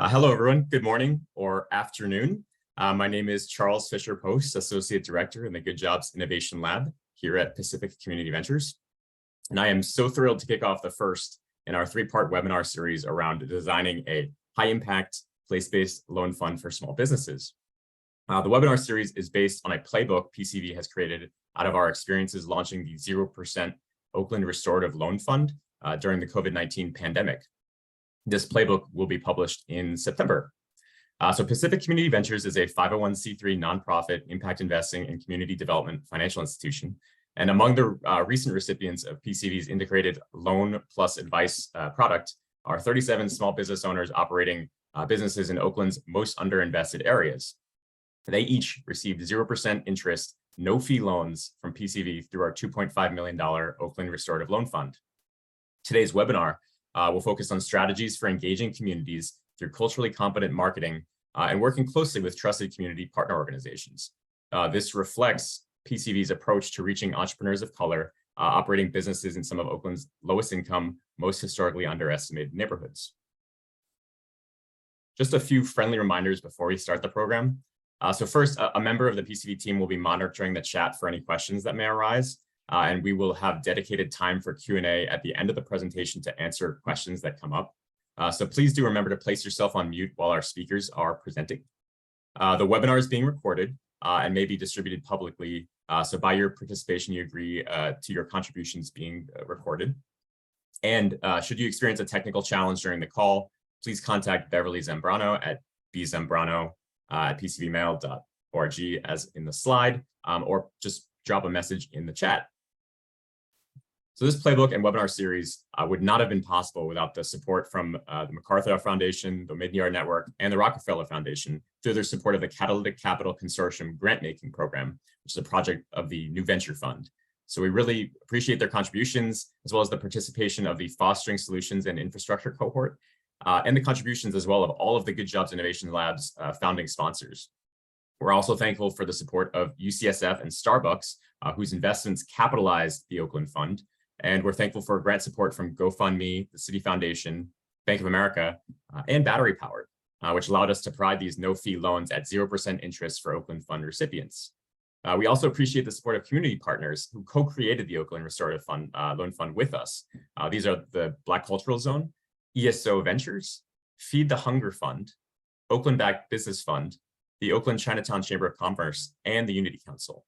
Hello, everyone. Good morning or afternoon. My name is Charles Fisher Post, Associate Director in the Good Jobs Innovation Lab here at Pacific Community Ventures. And I am so thrilled to kick off the first in our three-part webinar series around designing a high-impact, place-based loan fund for small businesses. The webinar series is based on a playbook PCV has created out of our experiences launching the 0% Oakland Restorative Loan Fund during the COVID-19 pandemic. This playbook will be published in September. So Pacific Community Ventures is a 501c3 nonprofit impact investing and community development financial institution. And among the recent recipients of PCV's integrated loan plus advice product are 37 small business owners operating businesses in Oakland's most underinvested areas. They each received 0% interest, no fee loans from PCV through our $2.5 million Oakland Restorative Loan Fund. Today's webinar will focus on strategies for engaging communities through culturally competent marketing and working closely with trusted community partner organizations. This reflects PCV's approach to reaching entrepreneurs of color operating businesses in some of Oakland's lowest income, most historically underestimated neighborhoods. Just a few friendly reminders before we start the program. So first, a member of the PCV team will be monitoring the chat for any questions that may arise. And we will have dedicated time for Q&A at the end of the presentation to answer questions that come up. So please do remember to place yourself on mute while our speakers are presenting. The webinar is being recorded and may be distributed publicly. So by your participation, you agree to your contributions being recorded. And should you experience a technical challenge during the call, please contact Beverly Zambrano at bzambrano@pcvmail.org as in the slide, or just drop a message in the chat. So this playbook and webinar series would not have been possible without the support from the MacArthur Foundation, the Midnyard Network, and the Rockefeller Foundation through their support of the Catalytic Capital Consortium grant-making program, which is a project of the New Venture Fund. So we really appreciate their contributions, as well as the participation of the Fostering Solutions and Infrastructure cohort, and the contributions as well of all of the Good Jobs Innovation Lab's founding sponsors. We're also thankful for the support of UCSF and Starbucks, whose investments capitalized the Oakland Fund. And we're thankful for grant support from GoFundMe, the City Foundation, Bank of America, and Battery Powered, which allowed us to provide these no-fee loans at 0% interest for Oakland Fund recipients. We also appreciate the support of community partners who co-created the Oakland Restorative Fund, Loan Fund with us. These are the Black Cultural Zone, ESO Ventures, Feed the Hunger Fund, Oakland Backed Business Fund, the Oakland Chinatown Chamber of Commerce, and the Unity Council.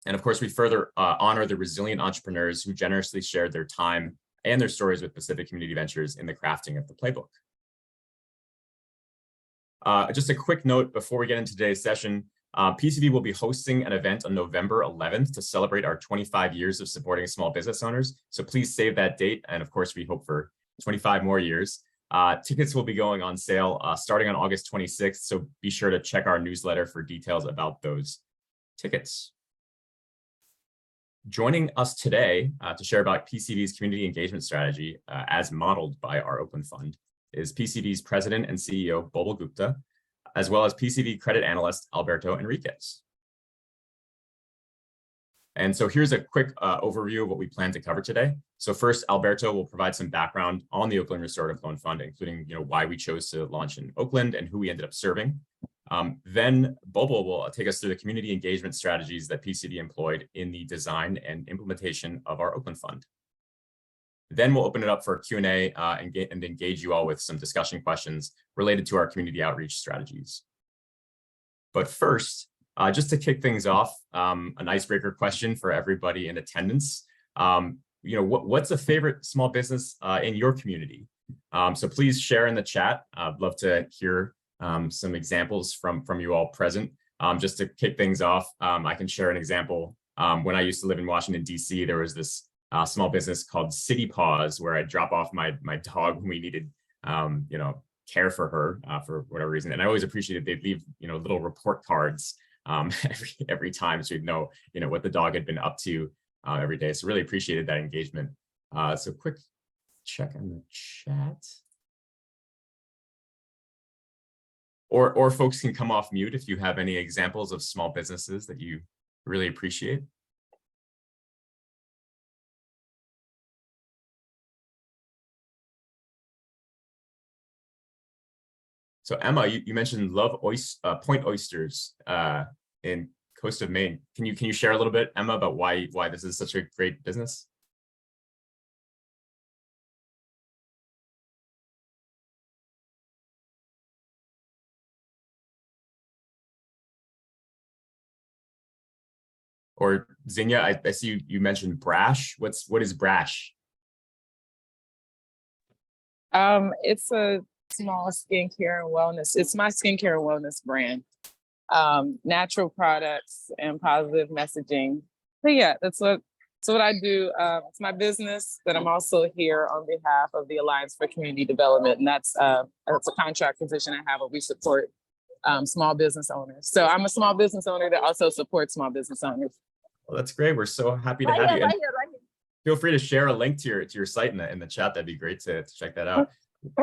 And of course, we further honor the resilient entrepreneurs who generously shared their time and their stories with Pacific Community Ventures in the crafting of the playbook. Just a quick note before we get into today's session, PCV will be hosting an event on November 11th to celebrate our 25 years of supporting small business owners. So please save that date. And of course, we hope for 25 more years. Tickets will be going on sale starting on August 26th. So be sure to check our newsletter for details about those tickets. Joining us today to share about PCV's community engagement strategy as modeled by our Oakland Fund is PCV's President and CEO, Bobal Gupta, as well as PCV credit analyst, Alberto Enriquez. And so here's a quick overview of what we plan to cover today. So first, Alberto will provide some background on the Oakland Restorative Loan Fund, including why we chose to launch in Oakland and who we ended up serving. Then Bobal will take us through the community engagement strategies that PCV employed in the design and implementation of our Oakland Fund. Then we'll open it up for Q&A and engage you all with some discussion questions related to our community outreach strategies. But first, just to kick things off, an icebreaker question for everybody in attendance. What's a favorite small business in your community? So please share in the chat. I'd love to hear some examples from you all present. Just to kick things off, I can share an example. When I used to live in Washington, D.C., there was this small business called City Paws, where I'd drop off my dog when we needed, care for her for whatever reason. And I always appreciated they'd leave, little report cards every time, so we'd know, what the dog had been up to every day. So really appreciated that engagement. So quick check on the chat. Or folks can come off mute if you have any examples of small businesses that you really appreciate. So Emma, you mentioned point oysters in coast of Maine. Can you share a little bit, Emma, about why this is such a great business? Or Zinnia, I see you mentioned Brash. What is Brash? It's a small skincare and wellness. It's my skincare and wellness brand. Natural products and positive messaging. But yeah, that's what I do. It's my business, but I'm also here on behalf of the Alliance for Community Development, and that's a contract position I have where we support small business owners. So I'm a small business owner that also supports small business owners. Well, that's great. We're so happy to have you. And feel free to share a link to your site in the chat. That'd be great to check that out.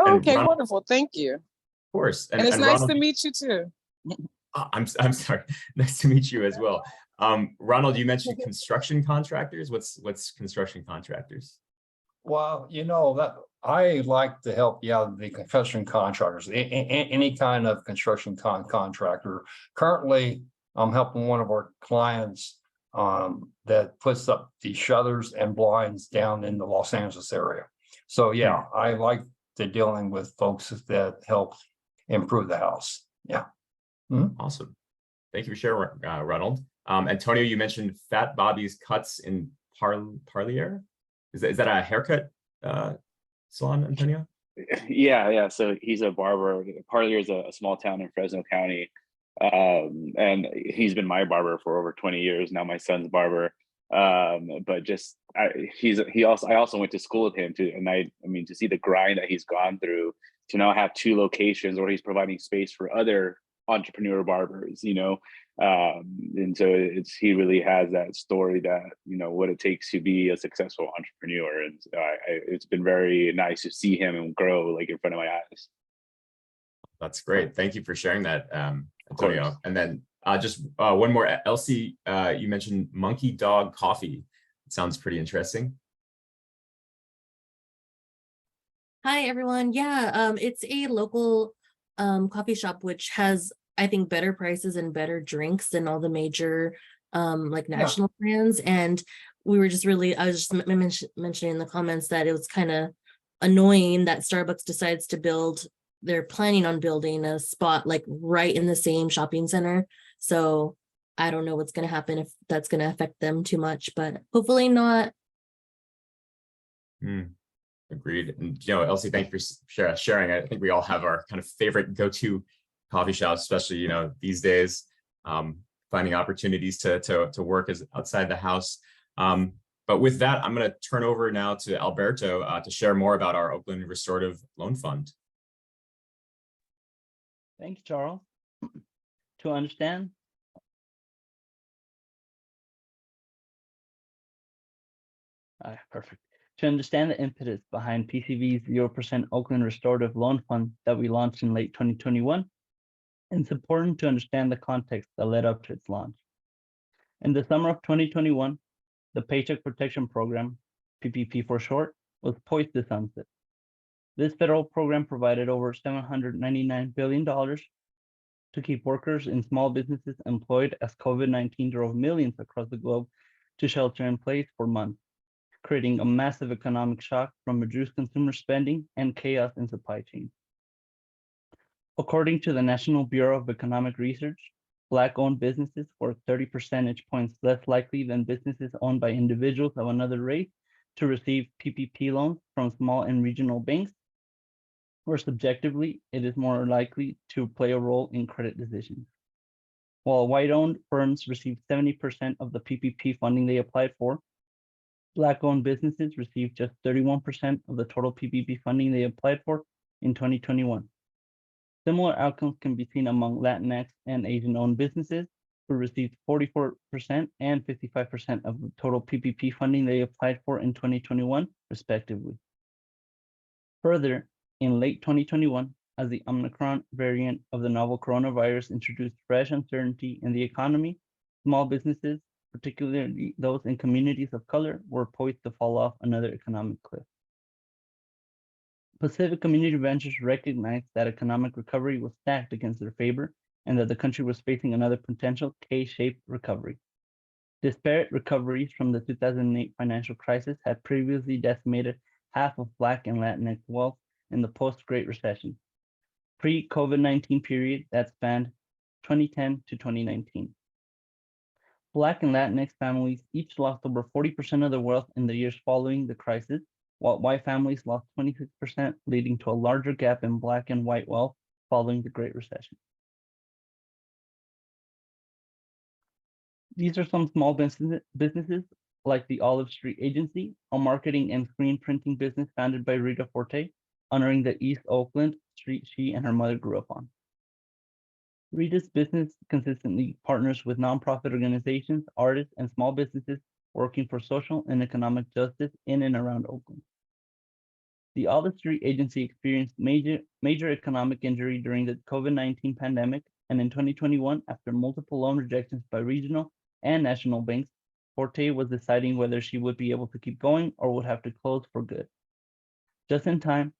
Okay, wonderful. Thank you. Of course. And it's nice to meet you too. I'm sorry. Nice to meet you as well. Ronald, you mentioned construction contractors. What's construction contractors? Well, that I like to help the construction contractors, any kind of construction contractor. Currently, I'm helping one of our clients that puts up the shutters and blinds down in the Los Angeles area. So yeah, I like dealing with folks that help improve the house. Yeah. Mm-hmm. Awesome. Thank you for sharing, Ronald. Antonio, you mentioned Fat Bobby's Cuts in Parlier. Is that a haircut salon, Antonio? Yeah. So he's a barber. Parlier is a small town in Fresno County. And he's been my barber for over 20 years now. My son's barber, but just I also went to school with him too, and I mean to see the grind that he's gone through to now have 2 locations where he's providing space for other entrepreneur barbers, and so he really has that story that what it takes to be a successful entrepreneur, and it's been very nice to see him grow like in front of my eyes. That's great. Thank you for sharing that, Antonio. And then just one more. Elsie, you mentioned Monkey Dog Coffee. It sounds pretty interesting. Hi, everyone. Yeah, it's a local coffee shop which has, I think, better prices and better drinks than all the major like national brands. And we were just I was just mentioning in the comments that it was kind of annoying that Starbucks decides to they're planning on building a spot like right in the same shopping center. So I don't know what's going to happen, if that's going to affect them too much, but hopefully not. Agreed. And Elsie, thank you for sharing. I think we all have our kind of favorite go-to coffee shops, especially these days, finding opportunities to work outside the house. But with that, I'm going to turn over now to Alberto to share more about our Oakland Restorative Loan Fund. Thanks, Charles. To understand perfect. To understand the impetus behind PCV's 0% Oakland Restorative Loan Fund that we launched in late 2021, it's important to understand the context that led up to its launch. In the summer of 2021, the Paycheck Protection Program, PPP for short, was poised to sunset. This federal program provided over $799 billion to keep workers in small businesses employed as COVID-19 drove millions across the globe to shelter in place for months, creating a massive economic shock from reduced consumer spending and chaos in supply chains. According to the National Bureau of Economic Research, Black-owned businesses were 30 percentage points less likely than businesses owned by individuals of another race to receive PPP loans from small and regional banks, or subjectively, it is more likely to play a role in credit decisions. While white-owned firms received 70% of the PPP funding they applied for, Black-owned businesses received just 31% of the total PPP funding they applied for in 2021. Similar outcomes can be seen among Latinx and Asian-owned businesses, who received 44% and 55% of the total PPP funding they applied for in 2021, respectively. Further, in late 2021, as the Omicron variant of the novel coronavirus introduced fresh uncertainty in the economy, small businesses, particularly those in communities of color, were poised to fall off another economic cliff. Pacific Community Ventures recognized that economic recovery was stacked against their favor and that the country was facing another potential K-shaped recovery. Disparate recoveries from the 2008 financial crisis had previously decimated half of Black and Latinx wealth in the post-Great Recession, pre-COVID-19 period that spanned 2010 to 2019. Black and Latinx families each lost over 40% of their wealth in the years following the crisis, while white families lost 26%, leading to a larger gap in Black and white wealth following the Great Recession. These are some small businesses like the Olive Street Agency, a marketing and screen printing business founded by Rita Forte, honoring the East Oakland street she and her mother grew up on. Rita's business consistently partners with nonprofit organizations, artists, and small businesses working for social and economic justice in and around Oakland. The Olive Street Agency experienced major economic injury during the COVID-19 pandemic, and in 2021, after multiple loan rejections by regional and national banks, Forte was deciding whether she would be able to keep going or would have to close for good. Just in time,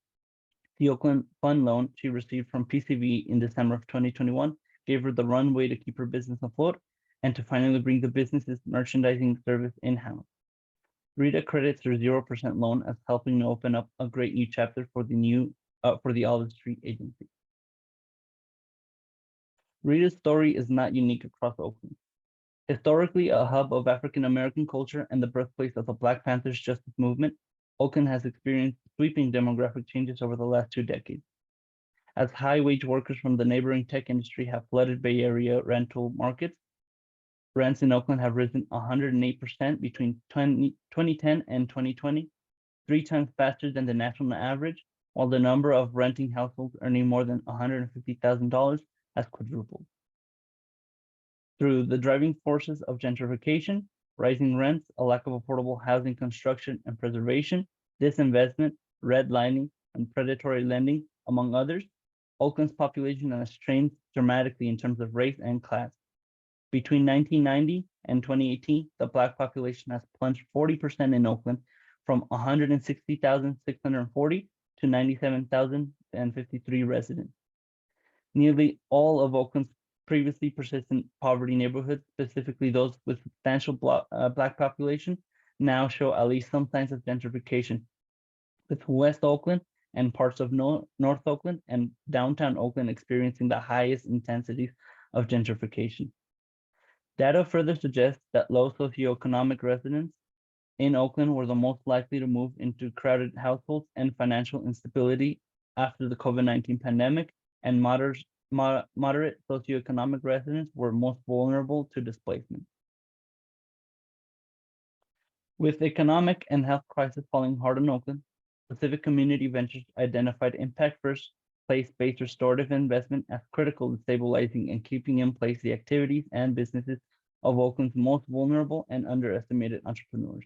the Oakland Fund loan she received from PCV in December of 2021 gave her the runway to keep her business afloat and to finally bring the business's merchandising service in-house. Rita credits her 0% loan as helping to open up a great new chapter for the Olive Street Agency. Rita's story is not unique across Oakland. Historically a hub of African American culture and the birthplace of the Black Panthers justice movement, Oakland has experienced sweeping demographic changes over the last 2 decades. As high-wage workers from the neighboring tech industry have flooded Bay Area rental markets, rents in Oakland have risen 108% between 2010 and 2020, 3 times faster than the national average, while the number of renting households earning more than $150,000 has quadrupled. Through the driving forces of gentrification, rising rents, a lack of affordable housing construction and preservation, disinvestment, redlining, and predatory lending, among others, Oakland's population has changed dramatically in terms of race and class. Between 1990 and 2018, the Black population has plunged 40% in Oakland from 160,640 to 97,053 residents. Nearly all of Oakland's previously persistent poverty neighborhoods, specifically those with substantial Black population, now show at least some signs of gentrification, with West Oakland and parts of North Oakland and downtown Oakland experiencing the highest intensities of gentrification. Data further suggests that low socioeconomic residents in Oakland were the most likely to move into crowded households and financial instability after the COVID-19 pandemic, and moderate socioeconomic residents were most vulnerable to displacement. With economic and health crisis falling hard on Oakland, Pacific Community Ventures identified impact-first, place-based restorative investment as critical to stabilizing and keeping in place the activities and businesses of Oakland's most vulnerable and underestimated entrepreneurs.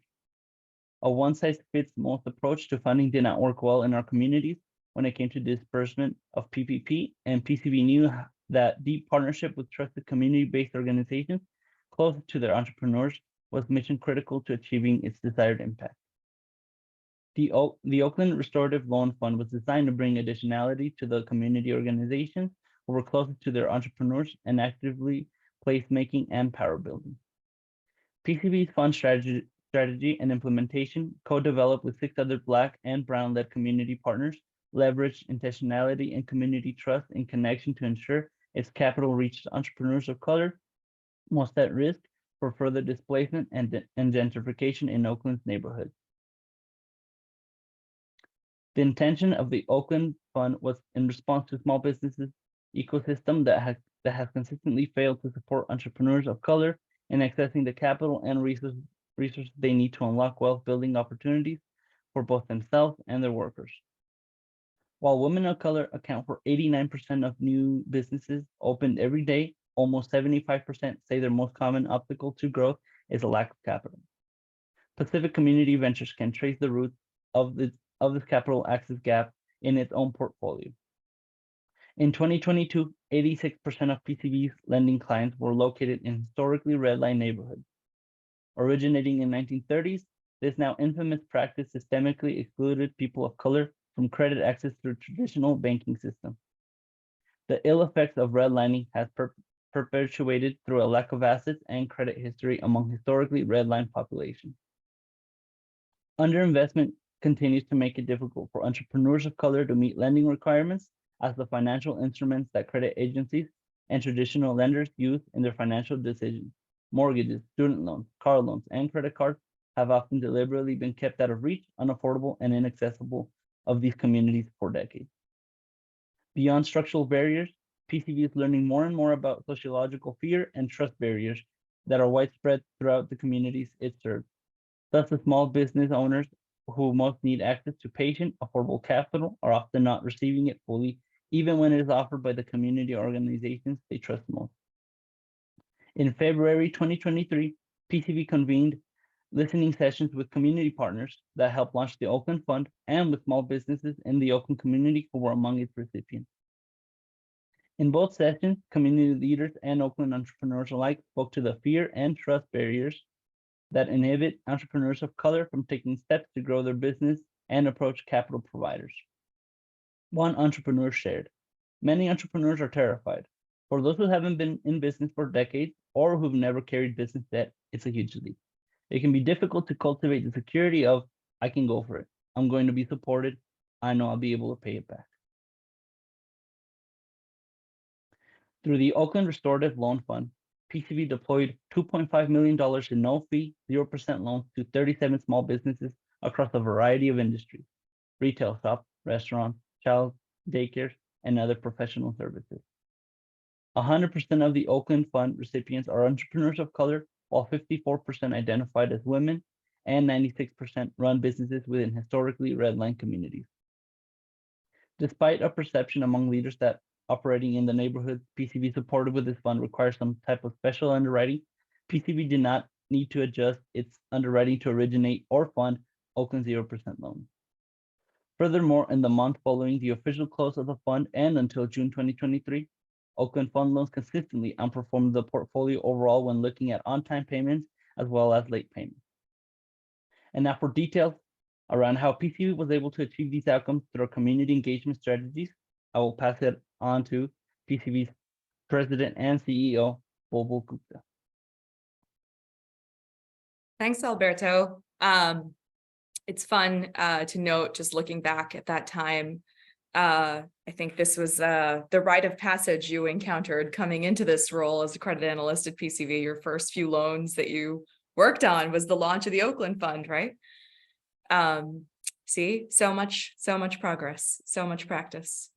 A one-size-fits-most approach to funding did not work well in our communities when it came to disbursement of PPP, and PCV knew that deep partnership with trusted community-based organizations close to their entrepreneurs was mission critical to achieving its desired impact. The Oakland Restorative Loan Fund was designed to bring additionality to the community organizations who were closest to their entrepreneurs and actively placemaking and power building. PCV's fund strategy and implementation, co-developed with 6 other Black and Brown-led community partners, leveraged intentionality and community trust in connection to ensure its capital reached entrepreneurs of color most at risk for further displacement and gentrification in Oakland's neighborhoods. The intention of the Oakland Fund was in response to small businesses ecosystem that has consistently failed to support entrepreneurs of color in accessing the capital and resources they need to unlock wealth building opportunities for both themselves and their workers. While women of color account for 89% of new businesses opened every day, almost 75% say their most common obstacle to growth is a lack of capital. Pacific Community Ventures can trace the roots of this capital access gap in its own portfolio. In 2022, 86% of PCV's lending clients were located in historically redline neighborhoods. Originating in 1930s, this now infamous practice systemically excluded people of color from credit access through traditional banking system. The ill effects of redlining has perpetuated through a lack of assets and credit history among historically redlined populations. Underinvestment continues to make it difficult for entrepreneurs of color to meet lending requirements, as the financial instruments that credit agencies and traditional lenders use in their financial decisions, mortgages, student loans, car loans, and credit cards, have often deliberately been kept out of reach, unaffordable, and inaccessible of these communities for decades. Beyond structural barriers, PCV is learning more and more about sociological fear and trust barriers that are widespread throughout the communities it serves. Thus, the small business owners who most need access to patient, affordable capital are often not receiving it fully, even when it is offered by the community organizations they trust most. In February 2023, PCV convened listening sessions with community partners that helped launch the Oakland Fund and with small businesses in the Oakland community who were among its recipients. In both sessions, community leaders and Oakland entrepreneurs alike spoke to the fear and trust barriers that inhibit entrepreneurs of color from taking steps to grow their business and approach capital providers. One entrepreneur shared, "Many entrepreneurs are terrified. For those who haven't been in business for decades or who've never carried business debt, it's a huge leap. It can be difficult to cultivate the security of, I can go for it. I'm going to be supported. I know I'll be able to pay it back." Through the Oakland Restorative Loan Fund, PCV deployed $2.5 million in no-fee, 0% loans to 37 small businesses across a variety of industries: retail shops, restaurants, child daycares, and other professional services. 100% of the Oakland Fund recipients are entrepreneurs of color, while 54% identified as women and 96% run businesses within historically redlined communities. Despite a perception among leaders that operating in the neighborhoods PCV supported with this fund requires some type of special underwriting, PCV did not need to adjust its underwriting to originate or fund Oakland 0% loans. Furthermore, in the month following the official close of the fund and until June 2023, Oakland Fund loans consistently outperformed the portfolio overall when looking at on-time payments as well as late payments. And now for details around how PCV was able to achieve these outcomes through our community engagement strategies, I will pass it on to PCV's President and CEO, Bulbul Gupta. Thanks, Alberto. It's fun to note, just looking back at that time, I think this was the rite of passage you encountered coming into this role as a credit analyst at PCV. Your first few loans that you worked on was the launch of the Oakland Fund, right? See, so much progress, so much practice.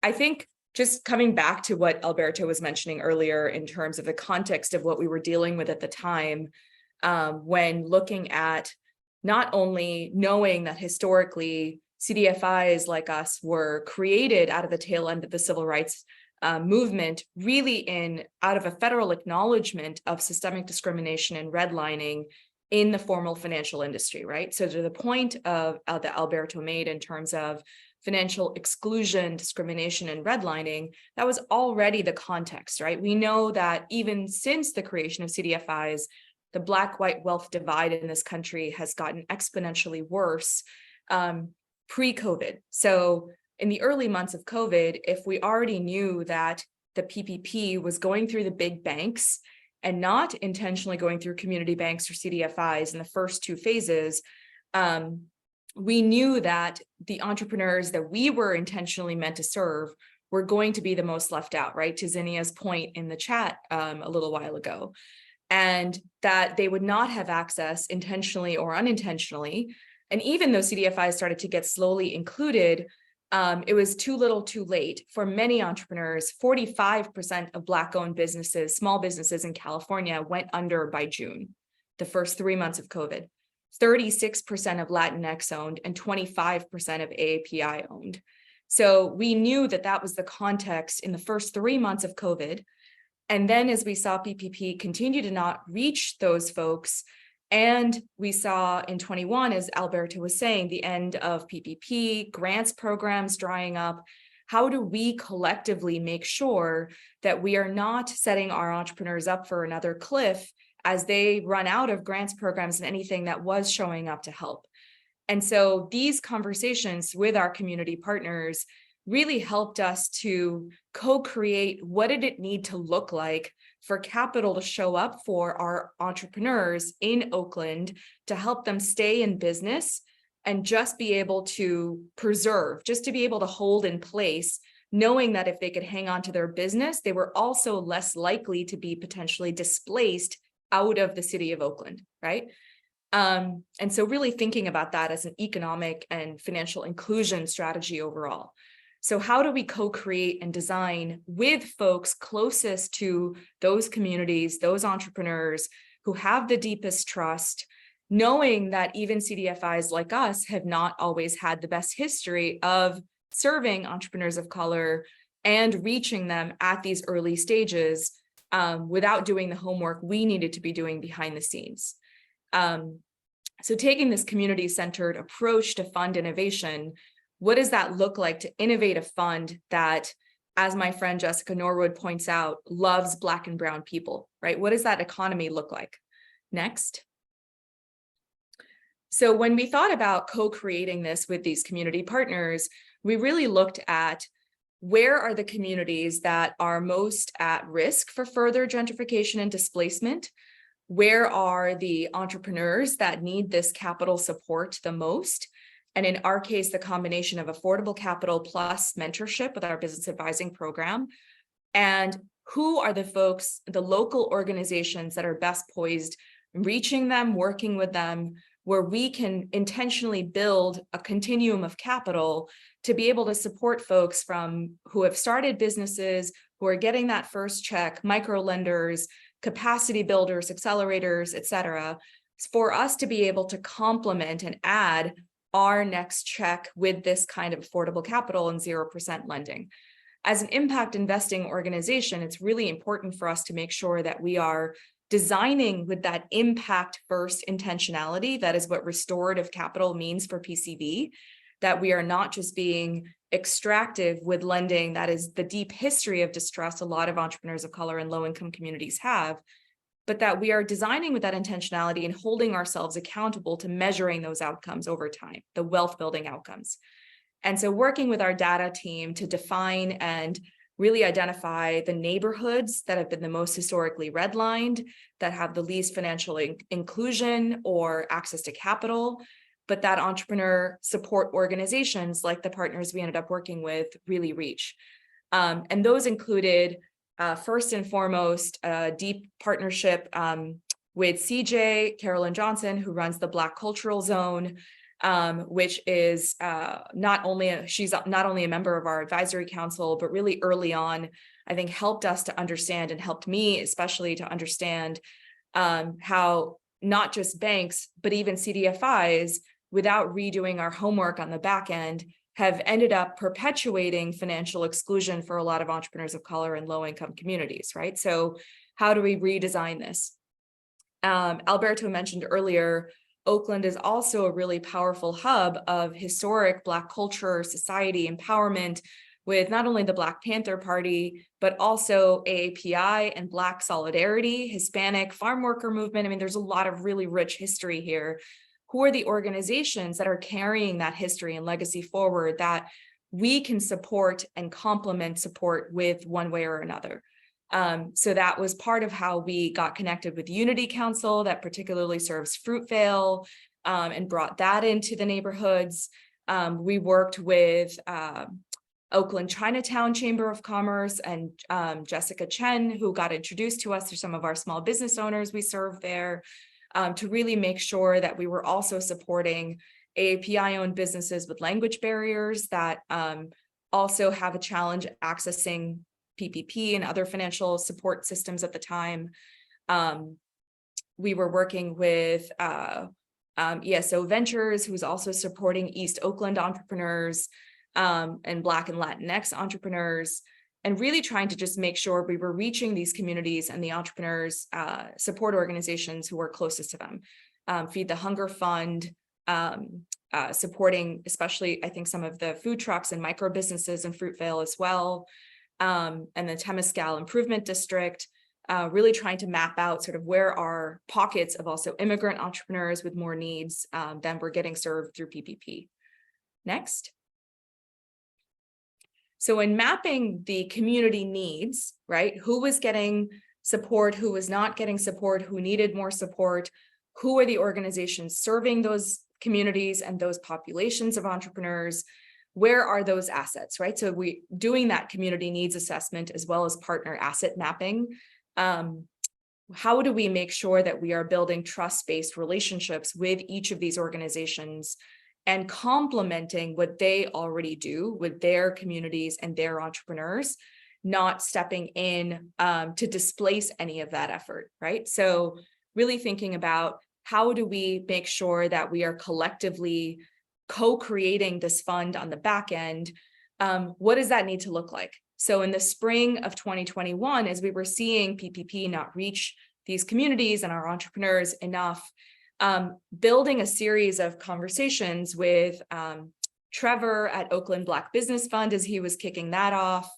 I think just coming back to what Alberto was mentioning earlier in terms of the context of what we were dealing with at the time, when looking at not only knowing that historically CDFIs like us were created out of the tail end of the civil rights movement, really out of a federal acknowledgement of systemic discrimination and redlining in the formal financial industry, right? So to the point of that Alberto made in terms of financial exclusion, discrimination, and redlining, that was already the context, right? We know that even since the creation of CDFIs, the Black-white wealth divide in this country has gotten exponentially worse pre-COVID. So in the early months of COVID, if we already knew that the PPP was going through the big banks and not intentionally going through community banks or CDFIs in the first two phases, we knew that the entrepreneurs that we were intentionally meant to serve were going to be the most left out, right? To Zinnia's point in the chat a little while ago, and that they would not have access intentionally or unintentionally. And even though CDFIs started to get slowly included, it was too little too late for many entrepreneurs. 45% of Black-owned businesses, small businesses in California went under by June, the first 3 months of COVID. 36% of Latinx owned and 25% of AAPI owned. So we knew that that was the context in the first 3 months of COVID. And then as we saw PPP continue to not reach those folks, and we saw in 21, as Alberto was saying, the end of PPP, grants programs drying up, how do we collectively make sure that we are not setting our entrepreneurs up for another cliff as they run out of grants programs and anything that was showing up to help? And so these conversations with our community partners really helped us to co-create what did it need to look like for capital to show up for our entrepreneurs in Oakland to help them stay in business and just be able to preserve, just to be able to hold in place, knowing that if they could hang on to their business, they were also less likely to be potentially displaced out of the city of Oakland, right? And so really thinking about that as an economic and financial inclusion strategy overall. So how do we co-create and design with folks closest to those communities, those entrepreneurs who have the deepest trust, knowing that even CDFIs like us have not always had the best history of serving entrepreneurs of color and reaching them at these early stages without doing the homework we needed to be doing behind the scenes. So taking this community-centered approach to fund innovation, what does that look like to innovate a fund that, as my friend Jessica Norwood points out, loves Black and Brown people, right? What does that economy look like? Next. So when we thought about co-creating this with these community partners, we really looked at where are the communities that are most at risk for further gentrification and displacement? Where are the entrepreneurs that need this capital support the most? And in our case, the combination of affordable capital plus mentorship with our business advising program. And who are the folks, the local organizations that are best poised, reaching them, working with them, where we can intentionally build a continuum of capital to be able to support folks from who have started businesses, who are getting that first check, micro lenders, capacity builders, accelerators, et cetera, for us to be able to complement and add our next check with this kind of affordable capital and 0% lending. As an impact investing organization, it's really important for us to make sure that we are designing with that impact first intentionality. That is what restorative capital means for PCV, that we are not just being extractive with lending. That is the deep history of distress a lot of entrepreneurs of color and low-income communities have, but that we are designing with that intentionality and holding ourselves accountable to measuring those outcomes over time, the wealth building outcomes. And so working with our data team to define and really identify the neighborhoods that have been the most historically redlined, that have the least financial inclusion or access to capital, but that entrepreneur support organizations like the partners we ended up working with really reach. And those included, first and foremost, a deep partnership with CJ, Carolyn Johnson, who runs the Black Cultural Zone, which is she's not only a member of our advisory council, but really early on, I think helped us to understand and helped me especially to understand how not just banks, but even CDFIs, without redoing our homework on the back end, have ended up perpetuating financial exclusion for a lot of entrepreneurs of color and low-income communities, right? So how do we redesign this? Alberto mentioned earlier, Oakland is also a really powerful hub of historic Black culture, society, empowerment, with not only the Black Panther Party, but also AAPI and Black Solidarity, Hispanic farm worker movement. I mean, there's a lot of really rich history here. Who are the organizations that are carrying that history and legacy forward that we can support and complement support with one way or another? So that was part of how we got connected with Unity Council that particularly serves Fruitvale and brought that into the neighborhoods. We worked with Oakland Chinatown Chamber of Commerce and Jessica Chen, who got introduced to us through some of our small business owners we serve there, to really make sure that we were also supporting AAPI-owned businesses with language barriers that also have a challenge accessing PPP and other financial support systems at the time. We were working with ESO Ventures, who's also supporting East Oakland entrepreneurs and Black and Latinx entrepreneurs, and really trying to just make sure we were reaching these communities and the entrepreneurs support organizations who were closest to them. Feed the Hunger Fund, supporting especially, I think, some of the food trucks and micro businesses in Fruitvale as well. And the Temescal Improvement District, really trying to map out sort of where are pockets of also immigrant entrepreneurs with more needs than we're getting served through PPP. Next. So in mapping the community needs, right, who was getting support, who was not getting support, who needed more support, who are the organizations serving those communities and those populations of entrepreneurs, where are those assets, right? So we doing that community needs assessment as well as partner asset mapping. How do we make sure that we are building trust-based relationships with each of these organizations and complementing what they already do with their communities and their entrepreneurs, not stepping in to displace any of that effort, right? So really thinking about how do we make sure that we are collectively co-creating this fund on the back end? What does that need to look like? So in the spring of 2021, as we were seeing PPP not reach these communities and our entrepreneurs enough, building a series of conversations with Trevor at Oakland Black Business Fund as he was kicking that off,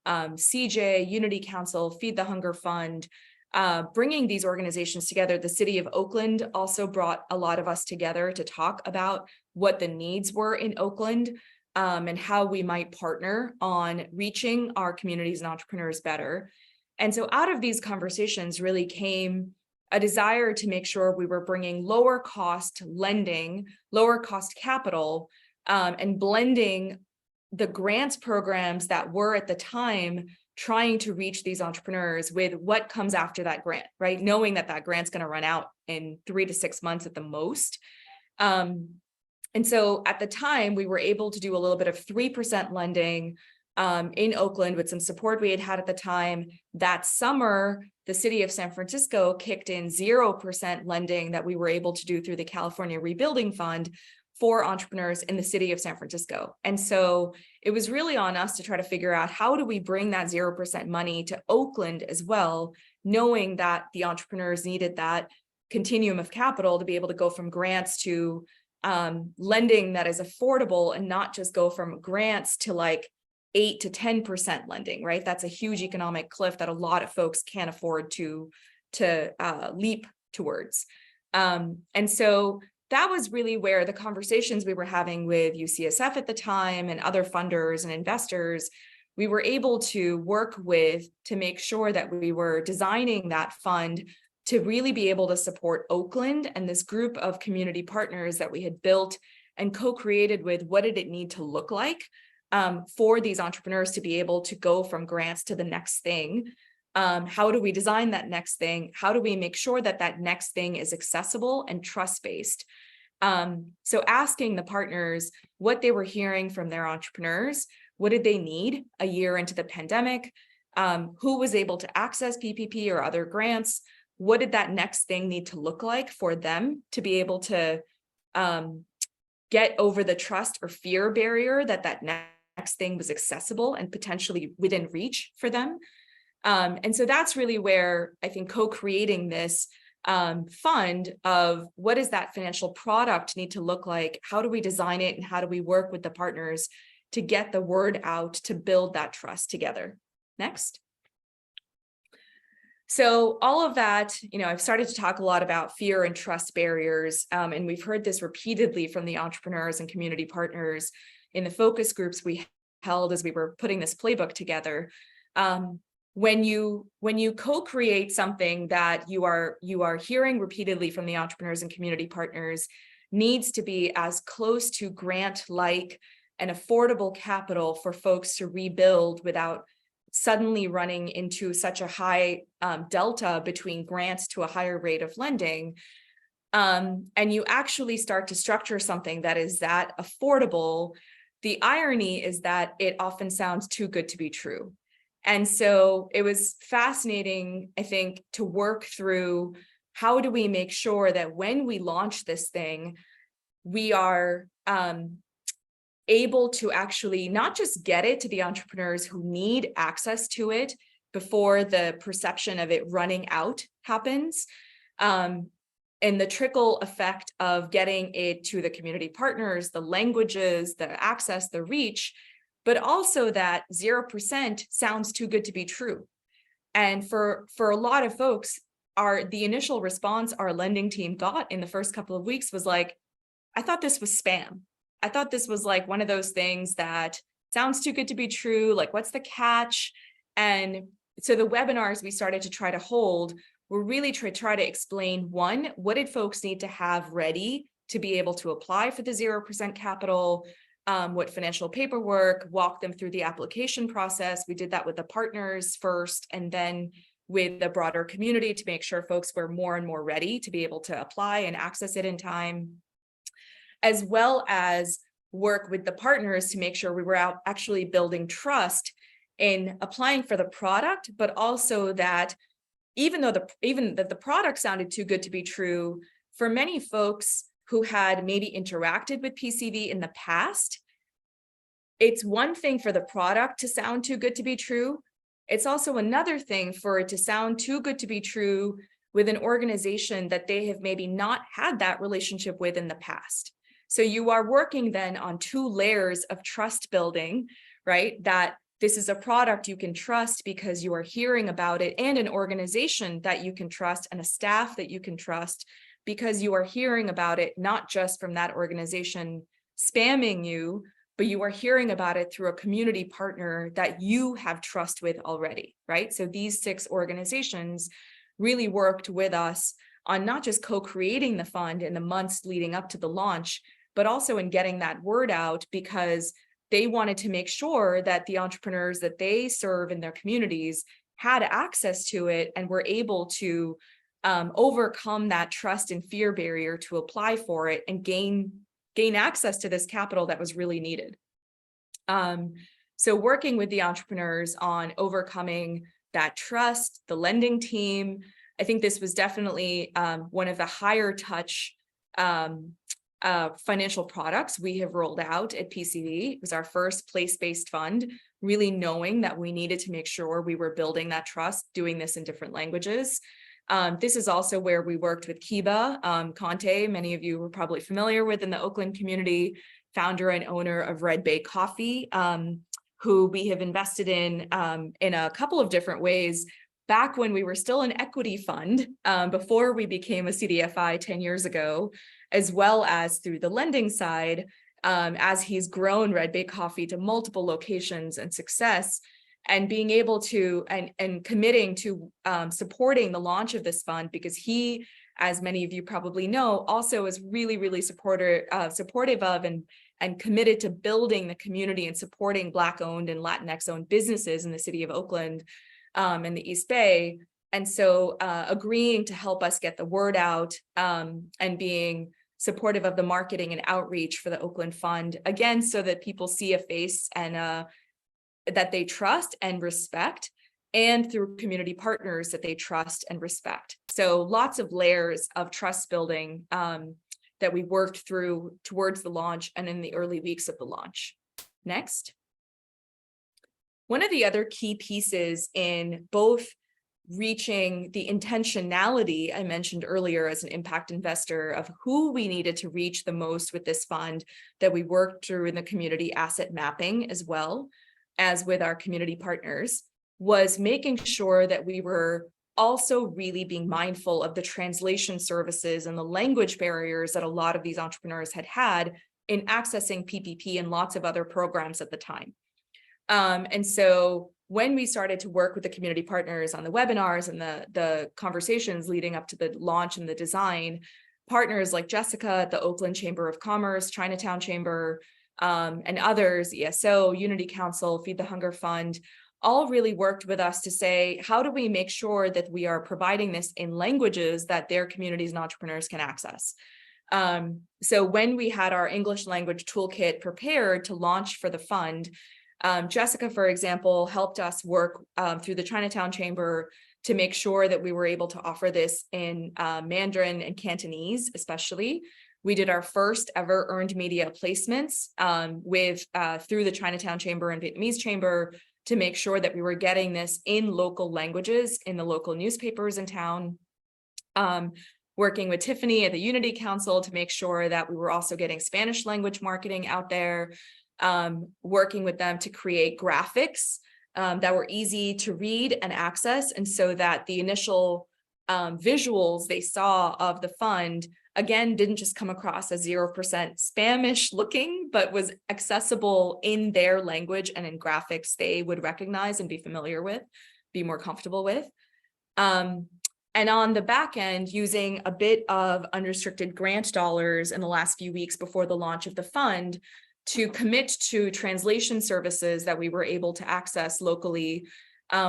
CJ, Unity Council, Feed the Hunger Fund, bringing these organizations together. The city of Oakland also brought a lot of us together to talk about what the needs were in Oakland and how we might partner on reaching our communities and entrepreneurs better. And so out of these conversations really came a desire to make sure we were bringing lower cost lending, lower cost capital, and blending the grants programs that were at the time trying to reach these entrepreneurs with what comes after that grant, right? Knowing that that grant's going to run out in 3 to 6 months at the most. And so at the time, we were able to do a little bit of 3% lending in Oakland with some support we had at the time. That summer, the city of San Francisco kicked in 0% lending that we were able to do through the California Rebuilding Fund for entrepreneurs in the city of San Francisco. And so it was really on us to try to figure out how do we bring that 0% money to Oakland as well, knowing that the entrepreneurs needed that continuum of capital to be able to go from grants to lending that is affordable and not just go from grants to like 8 to 10% lending, right? That's a huge economic cliff that a lot of folks can't afford to leap towards. And so that was really where the conversations we were having with UCSF at the time and other funders and investors, we were able to work with to make sure that we were designing that fund to really be able to support Oakland and this group of community partners that we had built and co-created with. What did it need to look like for these entrepreneurs to be able to go from grants to the next thing? How do we design that next thing? How do we make sure that that next thing is accessible and trust-based? So asking the partners what they were hearing from their entrepreneurs, what did they need a year into the pandemic? Who was able to access PPP or other grants? What did that next thing need to look like for them to be able to get over the trust or fear barrier that next thing was accessible and potentially within reach for them? And so that's really where I think co-creating this fund of what does that financial product need to look like? How do we design it? And how do we work with the partners to get the word out to build that trust together? Next. So all of that, I've started to talk a lot about fear and trust barriers, and we've heard this repeatedly from the entrepreneurs and community partners in the focus groups we held as we were putting this playbook together. When you co-create something that you are hearing repeatedly from the entrepreneurs and community partners needs to be as close to grant-like and affordable capital for folks to rebuild without suddenly running into such a high delta between grants to a higher rate of lending. And you actually start to structure something that is that affordable. The irony is that it often sounds too good to be true. And so it was fascinating, I think, to work through how do we make sure that when we launch this thing, we are able to actually not just get it to the entrepreneurs who need access to it before the perception of it running out happens, and the trickle effect of getting it to the community partners, the languages, the access, the reach, but also that 0% sounds too good to be true. And for a lot of folks, the initial response our lending team got in the first couple of weeks was like, I thought this was spam. I thought this was like one of those things that sounds too good to be true. Like, what's the catch? And so the webinars we started to try to hold were really to try to explain, one, what did folks need to have ready to be able to apply for the 0% capital, what financial paperwork, walk them through the application process. We did that with the partners first, and then with the broader community to make sure folks were more and more ready to be able to apply and access it in time, as well as work with the partners to make sure we were out actually building trust in applying for the product, but also that even that the product sounded too good to be true, for many folks who had maybe interacted with PCV in the past, it's one thing for the product to sound too good to be true. It's also another thing for it to sound too good to be true with an organization that they have maybe not had that relationship with in the past. So you are working then on two layers of trust building, right? That this is a product you can trust because you are hearing about it, and an organization that you can trust, and a staff that you can trust because you are hearing about it, not just from that organization spamming you, but you are hearing about it through a community partner that you have trust with already, right? So these 6 organizations really worked with us on not just co-creating the fund in the months leading up to the launch, but also in getting that word out, because they wanted to make sure that the entrepreneurs that they serve in their communities had access to it and were able to overcome that trust and fear barrier to apply for it and gain access to this capital that was really needed. So working with the entrepreneurs on overcoming that trust, the lending team, I think this was definitely one of the higher touch financial products we have rolled out at PCV. It was our first place-based fund, really knowing that we needed to make sure we were building that trust, doing this in different languages. This is also where we worked with Kiba Conte, many of you were probably familiar with in the Oakland community, founder and owner of Red Bay Coffee, who we have invested in a couple of different ways back when we were still an equity fund, before we became a CDFI 10 years ago, as well as through the lending side, as he's grown Red Bay Coffee to multiple locations and success, and being able to and committing to supporting the launch of this fund, because he, as many of you probably know, also is really supportive of and committed to building the community and supporting Black-owned and Latinx-owned businesses in the city of Oakland and the East Bay. And so agreeing to help us get the word out and being supportive of the marketing and outreach for the Oakland Fund, again, so that people see a face and that they trust and respect, and through community partners that they trust and respect. So lots of layers of trust building that we worked through towards the launch and in the early weeks of the launch. Next. One of the other key pieces in both reaching the intentionality I mentioned earlier as an impact investor of who we needed to reach the most with this fund, that we worked through in the community asset mapping as well as with our community partners, was making sure that we were also really being mindful of the translation services and the language barriers that a lot of these entrepreneurs had in accessing PPP and lots of other programs at the time. And so when we started to work with the community partners on the webinars and the conversations leading up to the launch and the design, partners like Jessica at the Oakland Chamber of Commerce, Chinatown Chamber, and others, ESO, Unity Council, Feed the Hunger Fund, all really worked with us to say, how do we make sure that we are providing this in languages that their communities and entrepreneurs can access? So when we had our English language toolkit prepared to launch for the fund, Jessica, for example, helped us work through the Chinatown Chamber to make sure that we were able to offer this in Mandarin and Cantonese, especially. We did our first ever earned media placements through the Chinatown Chamber and Vietnamese Chamber to make sure that we were getting this in local languages in the local newspapers in town. Working with Tiffany at the Unity Council to make sure that we were also getting Spanish language marketing out there. Working with them to create graphics that were easy to read and access, and so that the initial visuals they saw of the fund, again, didn't just come across as 0% Spanish looking, but was accessible in their language and in graphics they would recognize and be familiar with, be more comfortable with. And on the back end, using a bit of unrestricted grant dollars in the last few weeks before the launch of the fund to commit to translation services that we were able to access locally,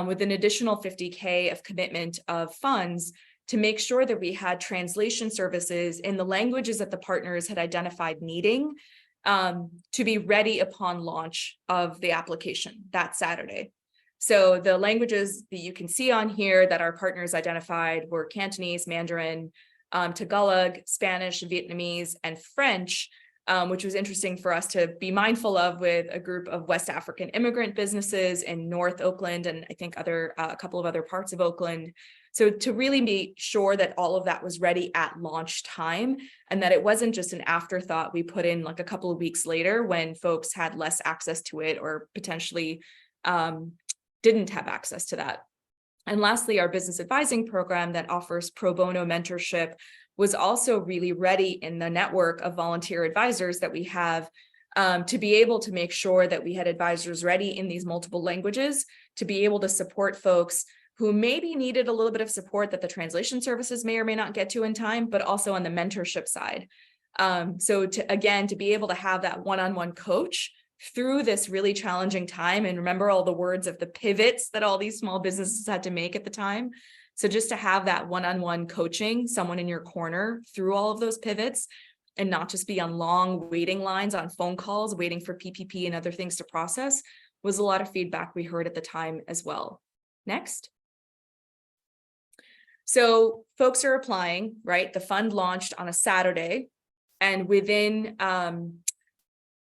with an additional $50K of commitment of funds to make sure that we had translation services in the languages that the partners had identified needing, to be ready upon launch of the application that Saturday. So the languages that you can see on here that our partners identified were Cantonese, Mandarin, Tagalog, Spanish, Vietnamese, and French, which was interesting for us to be mindful of with a group of West African immigrant businesses in North Oakland and I think a couple of other parts of Oakland. So to really be sure that all of that was ready at launch time and that it wasn't just an afterthought we put in like a couple of weeks later when folks had less access to it or potentially didn't have access to that. And lastly, our business advising program that offers pro bono mentorship was also really ready in the network of volunteer advisors that we have, to be able to make sure that we had advisors ready in these multiple languages to be able to support folks who maybe needed a little bit of support that the translation services may or may not get to in time, but also on the mentorship side. So to be able to have that one-on-one coach through this really challenging time, and remember all the words of the pivots that all these small businesses had to make at the time. So just to have that one-on-one coaching, someone in your corner through all of those pivots, and not just be on long waiting lines on phone calls, waiting for PPP and other things to process, was a lot of feedback we heard at the time as well. Next. So folks are applying, right? The fund launched on a Saturday, and within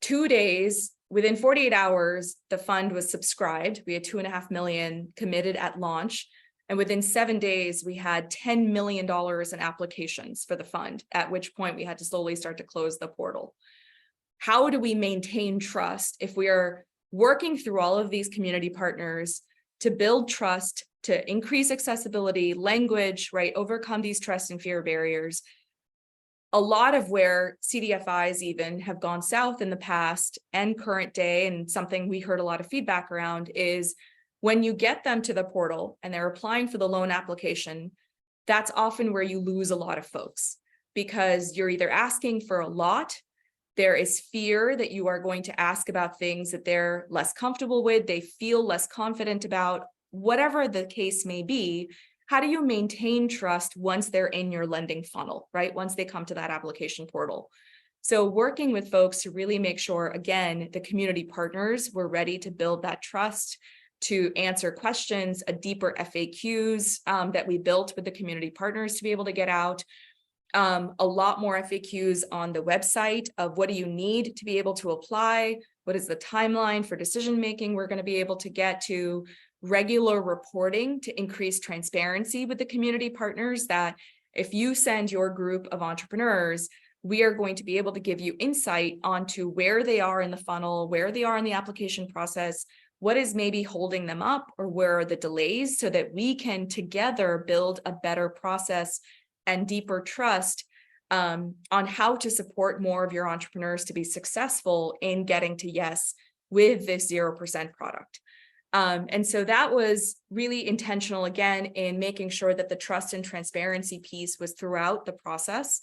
2 days, within 48 hours, the fund was subscribed. We had 2.5 million committed at launch. And within 7 days, we had $10 million in applications for the fund, at which point we had to slowly start to close the portal. How do we maintain trust if we are working through all of these community partners to build trust, to increase accessibility, language, right, overcome these trust and fear barriers? A lot of where CDFIs even have gone south in the past and current day, and something we heard a lot of feedback around, is when you get them to the portal and they're applying for the loan application, that's often where you lose a lot of folks because you're either asking for a lot, there is fear that you are going to ask about things that they're less comfortable with, they feel less confident about, whatever the case may be. How do you maintain trust once they're in your lending funnel, right? Once they come to that application portal. So working with folks to really make sure, again, the community partners were ready to build that trust, to answer questions, a deeper FAQs that we built with the community partners to be able to get out. A lot more FAQs on the website of what do you need to be able to apply? What is the timeline for decision-making we're going to be able to get to? Regular reporting to increase transparency with the community partners, that if you send your group of entrepreneurs, we are going to be able to give you insight onto where they are in the funnel, where they are in the application process, what is maybe holding them up, or where are the delays, so that we can together build a better process and deeper trust on how to support more of your entrepreneurs to be successful in getting to yes with this 0% product. And so that was really intentional, again, in making sure that the trust and transparency piece was throughout the process.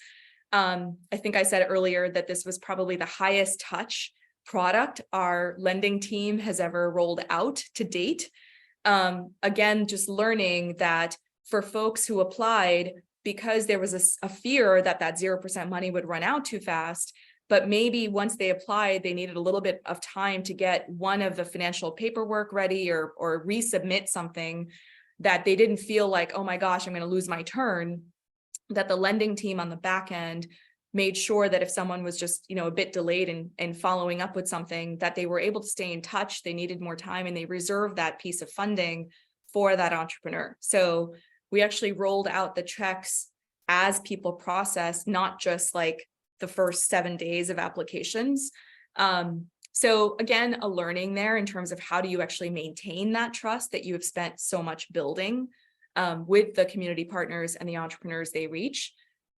I think I said earlier that this was probably the highest touch product our lending team has ever rolled out to date. Again, just learning that for folks who applied, because there was a fear that that 0% money would run out too fast, but maybe once they applied, they needed a little bit of time to get one of the financial paperwork ready or resubmit something, that they didn't feel like, oh my gosh, I'm going to lose my turn, that the lending team on the back end made sure that if someone was just, a bit delayed in following up with something, that they were able to stay in touch. They needed more time, and they reserved that piece of funding for that entrepreneur. So we actually rolled out the checks as people process, not just like the first 7 days of applications. So again, a learning there in terms of how do you actually maintain that trust that you have spent so much building with the community partners and the entrepreneurs they reach.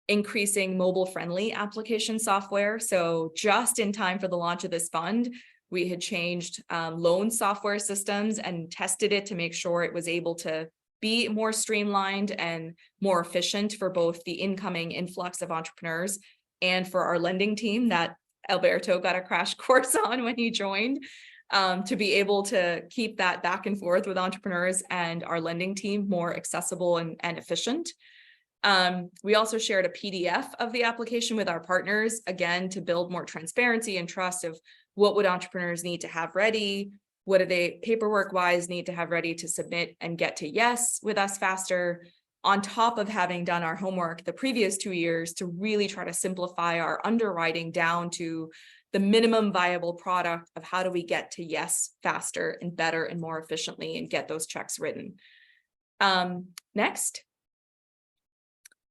Increasing mobile-friendly application software. So just in time for the launch of this fund, we had changed loan software systems and tested it to make sure it was able to be more streamlined and more efficient for both the incoming influx of entrepreneurs and for our lending team that Alberto got a crash course on when he joined, to be able to keep that back and forth with entrepreneurs and our lending team more accessible and efficient. We also shared a PDF of the application with our partners, again, to build more transparency and trust of what would entrepreneurs need to have ready, what do they paperwork wise need to have ready to submit and get to yes with us faster, on top of having done our homework the previous 2 years to really try to simplify our underwriting down to the minimum viable product of how do we get to yes faster and better and more efficiently and get those checks written. Next.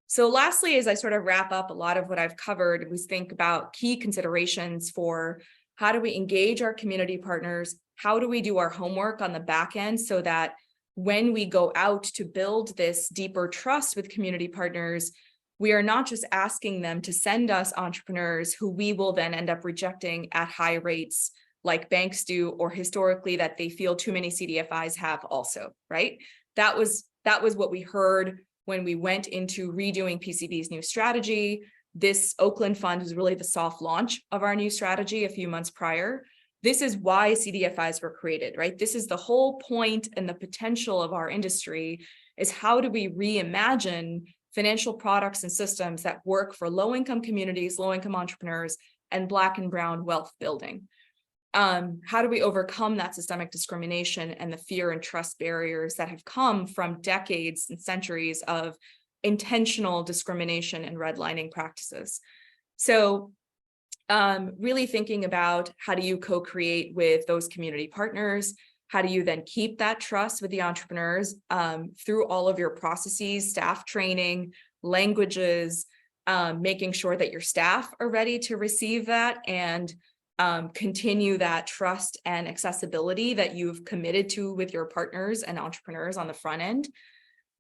So lastly, as I sort of wrap up a lot of what I've covered, we think about key considerations for how do we engage our community partners? How do we do our homework on the back end so that when we go out to build this deeper trust with community partners, we are not just asking them to send us entrepreneurs who we will then end up rejecting at high rates like banks do, or historically that they feel too many CDFIs have also, right? That was what we heard when we went into redoing PCV's new strategy. This Oakland fund was really the soft launch of our new strategy a few months prior. This is why CDFIs were created, right? This is the whole point and the potential of our industry is how do we reimagine financial products and systems that work for low-income communities, low-income entrepreneurs, and Black and brown wealth building. How do we overcome that systemic discrimination and the fear and trust barriers that have come from decades and centuries of intentional discrimination and redlining practices? So really thinking about how do you co-create with those community partners? How do you then keep that trust with the entrepreneurs through all of your processes, staff training, languages, making sure that your staff are ready to receive that and continue that trust and accessibility that you've committed to with your partners and entrepreneurs on the front end.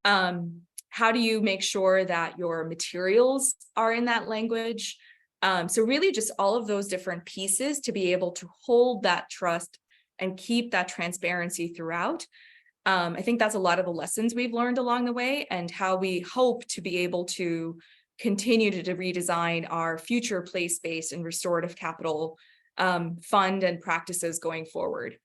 How do you make sure that your materials are in that language? So really just all of those different pieces to be able to hold that trust and keep that transparency throughout. I think that's a lot of the lessons we've learned along the way and how we hope to be able to continue to redesign our future place-based and restorative capital fund and practices going forward.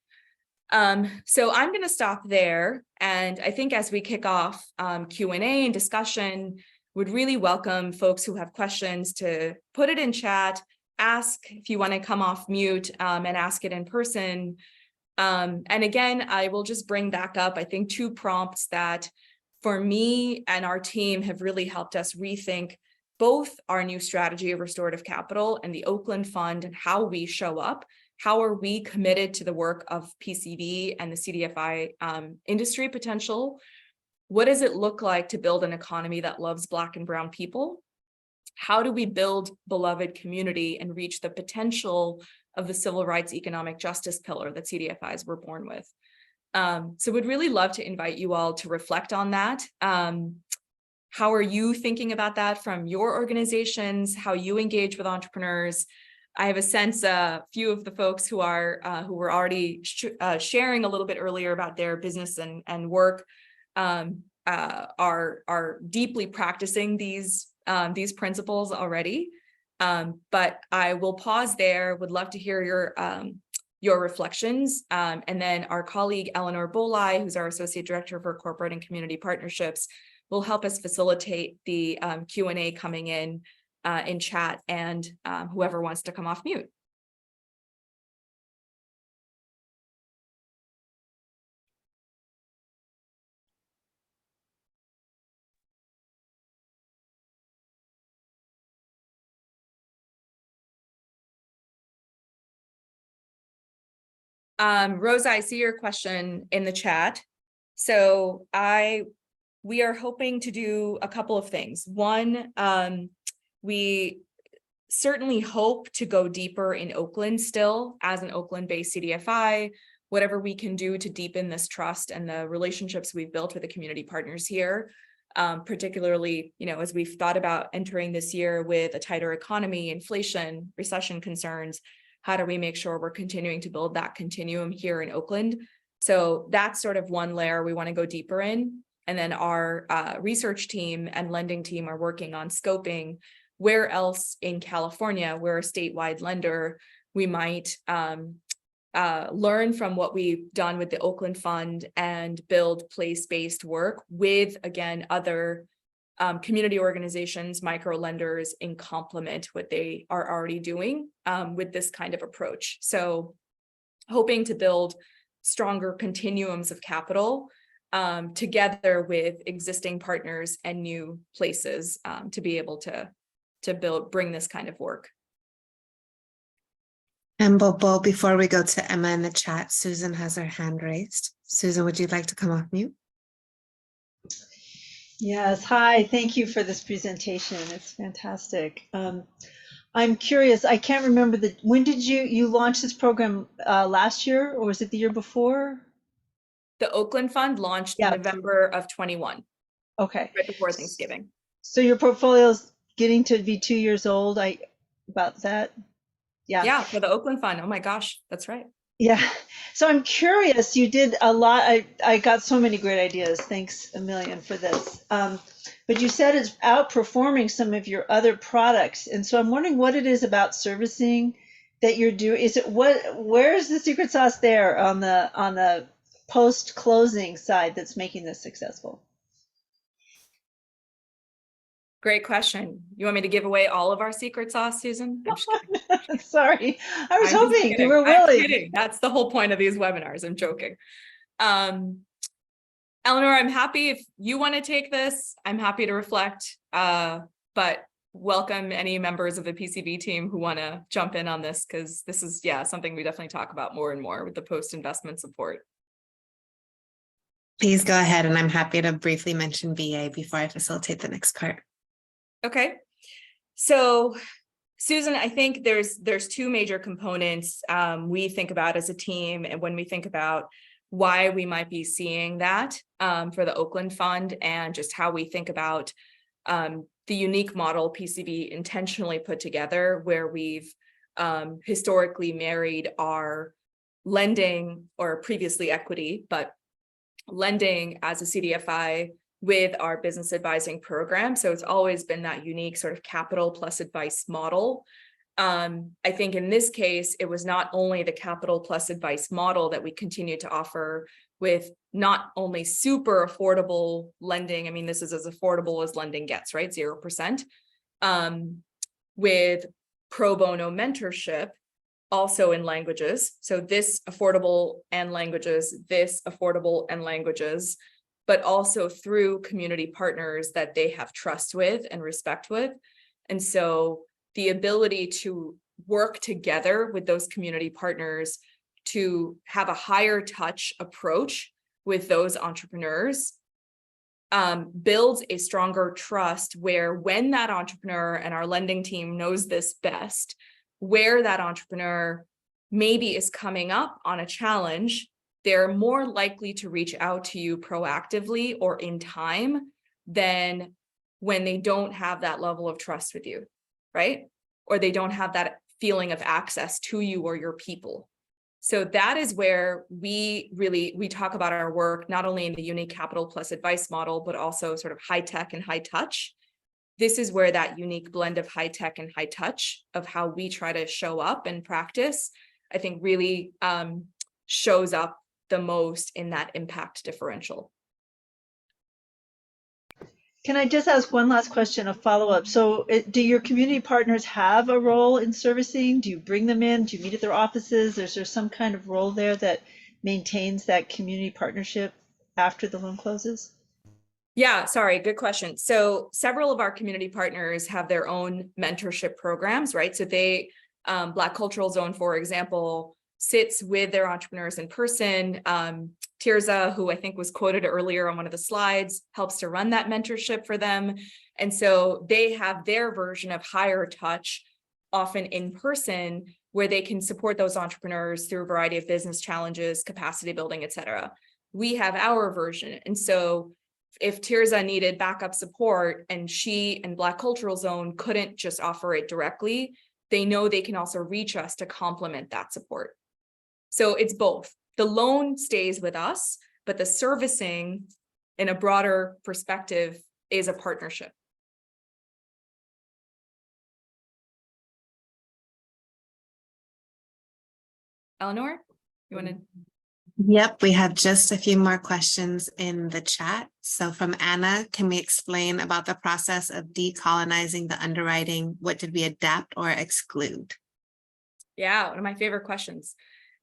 So I'm going to stop there. And I think as we kick off Q&A and discussion, would really welcome folks who have questions to put it in chat, ask if you want to come off mute and ask it in person. And again, I will just bring back up, I think, 2 prompts that for me and our team have really helped us rethink both our new strategy of restorative capital and the Oakland Fund and how we show up. How are we committed to the work of PCV and the CDFI industry potential? What does it look like to build an economy that loves Black and brown people? How do we build beloved community and reach the potential of the civil rights economic justice pillar that CDFIs were born with? So would really love to invite you all to reflect on that. How are you thinking about that from your organizations, how you engage with entrepreneurs? I have a sense a few of the folks who were already sharing a little bit earlier about their business and work are deeply practicing these principles already. But I will pause there. Would love to hear your reflections. And then our colleague Eleanor Bolai, who's our Associate Director for Corporate and Community Partnerships, will help us facilitate the Q&A coming in chat and whoever wants to come off mute. Rosa, I see your question in the chat. So we are hoping to do a couple of things. One, we certainly hope to go deeper in Oakland still as an Oakland-based CDFI, whatever we can do to deepen this trust and the relationships we've built with the community partners here. Particularly, as we've thought about entering this year with a tighter economy, inflation, recession concerns, how do we make sure we're continuing to build that continuum here in Oakland? So that's sort of one layer we want to go deeper in. And then our research team and lending team are working on scoping where else in California, we're a statewide lender, we might learn from what we've done with the Oakland Fund and build place-based work with, again, other community organizations, micro lenders in complement what they are already doing with this kind of approach. So hoping to build stronger continuums of capital together with existing partners and new places to be able to bring this kind of work. And Bobo, before we go to Emma in the chat, Susan has her hand raised. Susan, would you like to come off mute? Yes, hi, thank you for this presentation. It's fantastic. I'm curious, I can't remember when did you launch this program last year, or was it the year before? The Oakland Fund launched in November of 21. Okay. Right before Thanksgiving. So your portfolio's getting to be 2 years old, about that? Yeah. Yeah, for the Oakland Fund. Oh my gosh, that's right. Yeah. So I'm curious, you did a lot. I got so many great ideas. Thanks a million for this. But you said it's outperforming some of your other products. And so I'm wondering what it is about servicing that you're doing. Where's the secret sauce there on the post-closing side that's making this successful? Great question. You want me to give away all of our secret sauce, Susan? I'm just kidding. Sorry, I was hoping you were I'm willing. kidding. That's the whole point of these webinars. I'm joking. Eleanor, I'm happy if you want to take this. I'm happy to reflect, but welcome any members of the PCV team who want to jump in on this, because this is, something we definitely talk about more and more with the post-investment support. Please go ahead, and I'm happy to briefly mention VA before I facilitate the next part. Okay, so Susan, I think there's two major components we think about as a team, and when we think about why we might be seeing that for the Oakland Fund, and just how we think about the unique model PCV intentionally put together, where we've historically married our lending, or previously equity, but lending as a CDFI with our business advising program. So it's always been that unique sort of capital plus advice model. I think in this case, it was not only the capital plus advice model that we continue to offer with not only super affordable lending. I mean, this is as affordable as lending gets, right? 0%. With pro bono mentorship, also in languages. So this affordable and languages, this affordable and languages, but also through community partners that they have trust with and respect with. And so the ability to work together with those community partners to have a higher touch approach with those entrepreneurs builds a stronger trust, where when that entrepreneur, and our lending team knows this best, where that entrepreneur maybe is coming up on a challenge, they're more likely to reach out to you proactively or in time than when they don't have that level of trust with you, right? Or they don't have that feeling of access to you or your people. So that is where we talk about our work, not only in the unique capital plus advice model, but also sort of high tech and high touch. This is where that unique blend of high tech and high touch of how we try to show up and practice, I think really shows up the most in that impact differential. Can I just ask one last question, a follow-up? So do your community partners have a role in servicing? Do you bring them in? Do you meet at their offices? Is there some kind of role there that maintains that community partnership after the loan closes? Yeah, sorry, good question. So several of our community partners have their own mentorship programs, right? So they, Black Cultural Zone, for example, sits with their entrepreneurs in person. Tirza, who I think was quoted earlier on one of the slides, helps to run that mentorship for them. And so they have their version of higher touch often in person, where they can support those entrepreneurs through a variety of business challenges, capacity building, et cetera. We have our version. And so if Tirza needed backup support and she and Black Cultural Zone couldn't just offer it directly, they know they can also reach us to complement that support. So it's both. The loan stays with us, but the servicing in a broader perspective is a partnership. Eleanor, you want to? Yep, we have just a few more questions in the chat. So from Anna, can we explain about the process of decolonizing the underwriting? What did we adapt or exclude? Yeah, one of my favorite questions.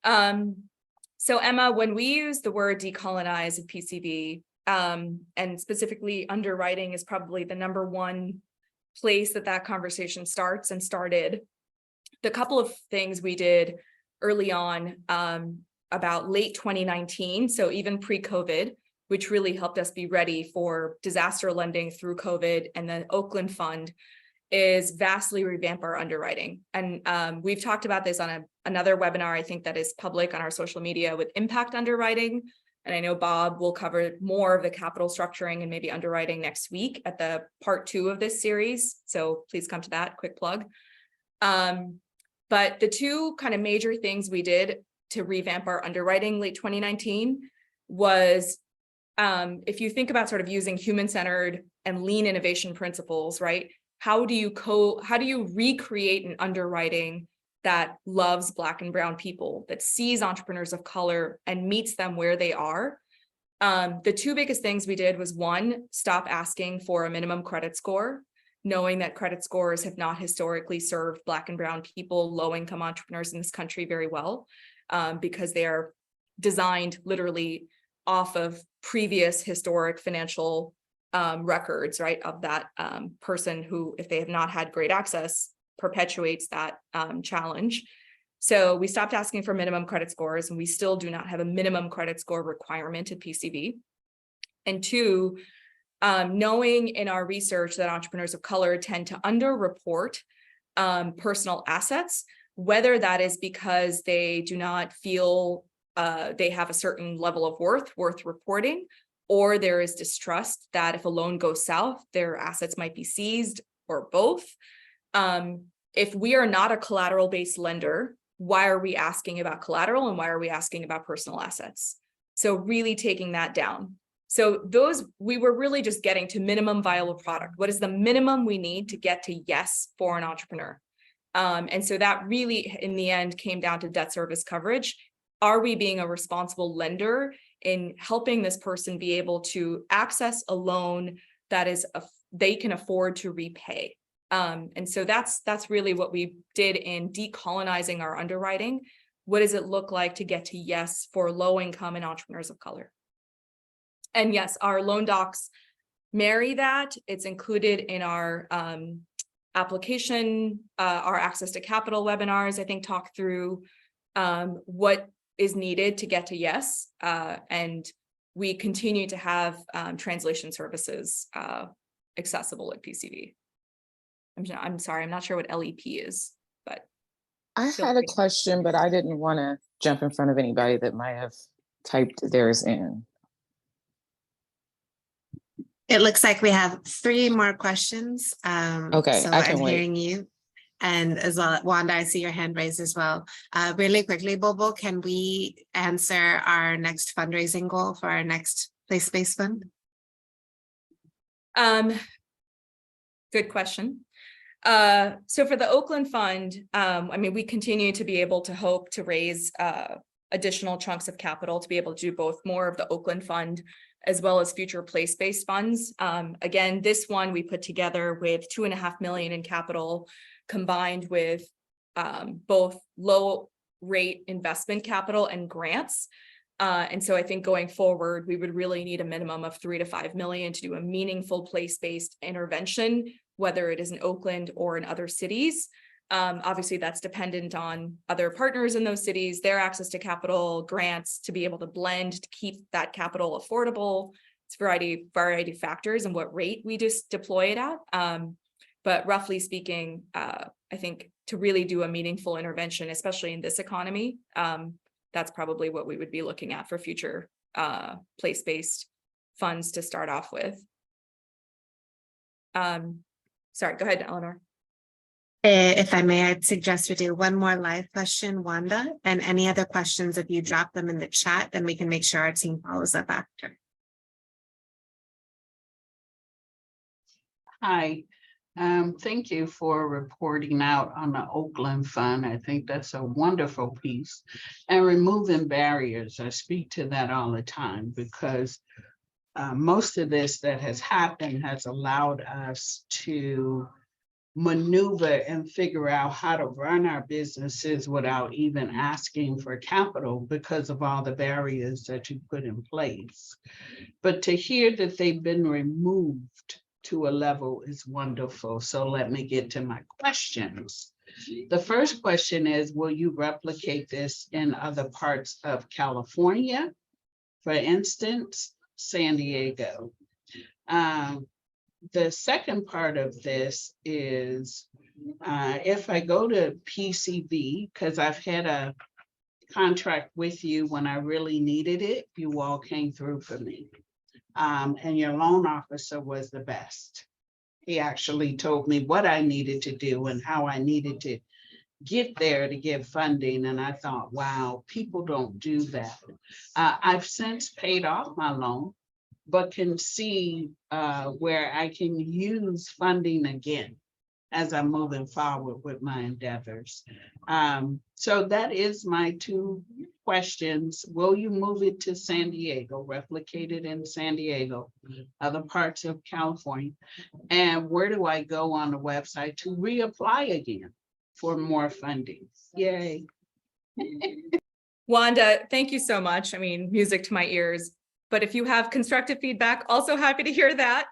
So Emma, when we use the word decolonize in PCV, and specifically underwriting is probably the number one place that conversation starts and started. The couple of things we did early on, about late 2019, so even pre-COVID, which really helped us be ready for disaster lending through COVID, and the Oakland Fund, is vastly revamp our underwriting. And we've talked about this on another webinar, I think, that is public on our social media with impact underwriting. And I know Bob will cover more of the capital structuring and maybe underwriting next week at the part 2 of this series. So please come to that, quick plug. But the two kind of major things we did to revamp our underwriting late 2019 was, if you think about sort of using human-centered and lean innovation principles, right? How do you recreate an underwriting that loves Black and brown people, that sees entrepreneurs of color and meets them where they are? The two biggest things we did was, one, stop asking for a minimum credit score, knowing that credit scores have not historically served Black and brown people, low-income entrepreneurs in this country very well, because they are designed literally off of previous historic financial records, right, of that person who, if they have not had great access, perpetuates that challenge. So we stopped asking for minimum credit scores, and we still do not have a minimum credit score requirement at PCV. And two, knowing in our research that entrepreneurs of color tend to underreport personal assets, whether that is because they do not feel they have a certain level of worth reporting, or there is distrust that if a loan goes south, their assets might be seized, or both. If we are not a collateral-based lender, why are we asking about collateral, and why are we asking about personal assets? So really taking that down. So we were really just getting to minimum viable product. What is the minimum we need to get to yes for an entrepreneur? And so that really, in the end, came down to debt service coverage. Are we being a responsible lender in helping this person be able to access a loan that is they can afford to repay? And so that's really what we did in decolonizing our underwriting. What does it look like to get to yes for low income and entrepreneurs of color? And yes, our loan docs marry that. It's included in our application, our access to capital webinars, I think, talk through what is needed to get to yes. And we continue to have translation services accessible at PCV. I'm sorry, I'm not sure what LEP is, but. I had a question, but I didn't want to jump in front of anybody that might have typed theirs in. It looks like we have 3 more questions. Okay, so I can I'm wait. hearing you. And as well, Wanda, I see your hand raised as well. Really quickly, Bobo, can we answer our next fundraising goal for our next place-based fund? Good question. So for the Oakland Fund, I mean, we continue to be able to hope to raise additional chunks of capital to be able to do both more of the Oakland Fund as well as future place-based funds. Again, this one we put together with $2.5 million in capital, combined with both low rate investment capital and grants. And so I think going forward, we would really need a minimum of $3 to $5 million to do a meaningful place-based intervention, whether it is in Oakland or in other cities. Obviously, that's dependent on other partners in those cities, their access to capital, grants to be able to blend to keep that capital affordable. It's a variety of factors and what rate we just deploy it at. But roughly speaking, I think to really do a meaningful intervention, especially in this economy, that's probably what we would be looking at for future place-based funds to start off with. Sorry, go ahead, Eleanor. If I may, I'd suggest we do one more live question, Wanda, and any other questions, if you drop them in the chat, then we can make sure our team follows up after. Hi, thank you for reporting out on the Oakland Fund. I think that's a wonderful piece. And removing barriers, I speak to that all the time because most of this that has happened has allowed us to maneuver and figure out how to run our businesses without even asking for capital because of all the barriers that you put in place. But to hear that they've been removed to a level is wonderful. So let me get to my questions. The first question is, will you replicate this in other parts of California? For instance, San Diego. The second part of this is, if I go to PCV, because I've had a contract with you when I really needed it, you all came through for me. And your loan officer was the best. He actually told me what I needed to do and how I needed to get there to get funding. And I thought, wow, people don't do that. I've since paid off my loan, but can see where I can use funding again as I'm moving forward with my endeavors. So that is my two questions. Will you move it to San Diego, replicate it in San Diego, other parts of California? And where do I go on the website to reapply again for more funding? Yay. Wanda, thank you so much. I mean, music to my ears. But if you have constructive feedback, also happy to hear that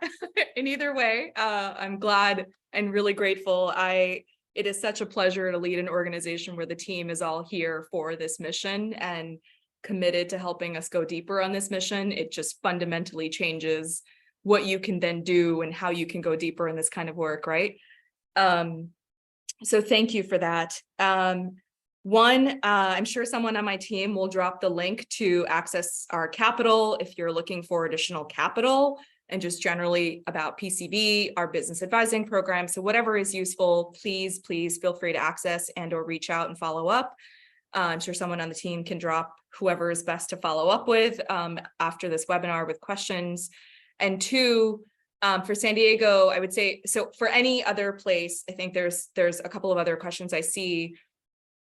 in either way. I'm glad and really grateful. It is such a pleasure to lead an organization where the team is all here for this mission and committed to helping us go deeper on this mission. It just fundamentally changes what you can then do and how you can go deeper in this kind of work, right? So thank you for that. I'm sure someone on my team will drop the link to access our capital if you're looking for additional capital and just generally about PCV, our business advising program. So whatever is useful, please feel free to access and or reach out and follow up. I'm sure someone on the team can drop whoever is best to follow up with after this webinar with questions. And two, for San Diego, I would say, so for any other place, I think there's a couple of other questions I see.